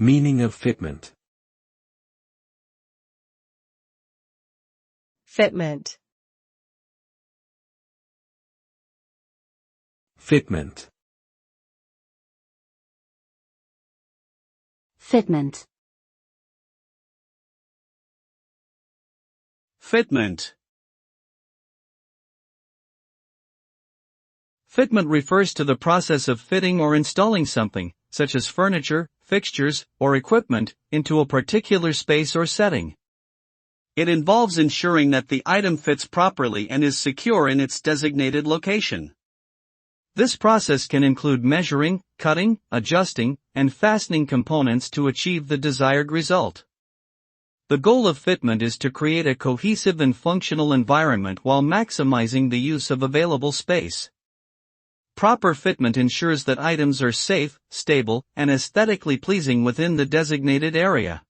Meaning of fitment. Fitment. Fitment. Fitment. Fitment. Fitment refers to the process of fitting or installing something, such as furniture, fixtures, or equipment, into a particular space or setting. It involves ensuring that the item fits properly and is secure in its designated location. This process can include measuring, cutting, adjusting, and fastening components to achieve the desired result. The goal of fitment is to create a cohesive and functional environment while maximizing the use of available space. Proper fitment ensures that items are safe, stable, and aesthetically pleasing within the designated area.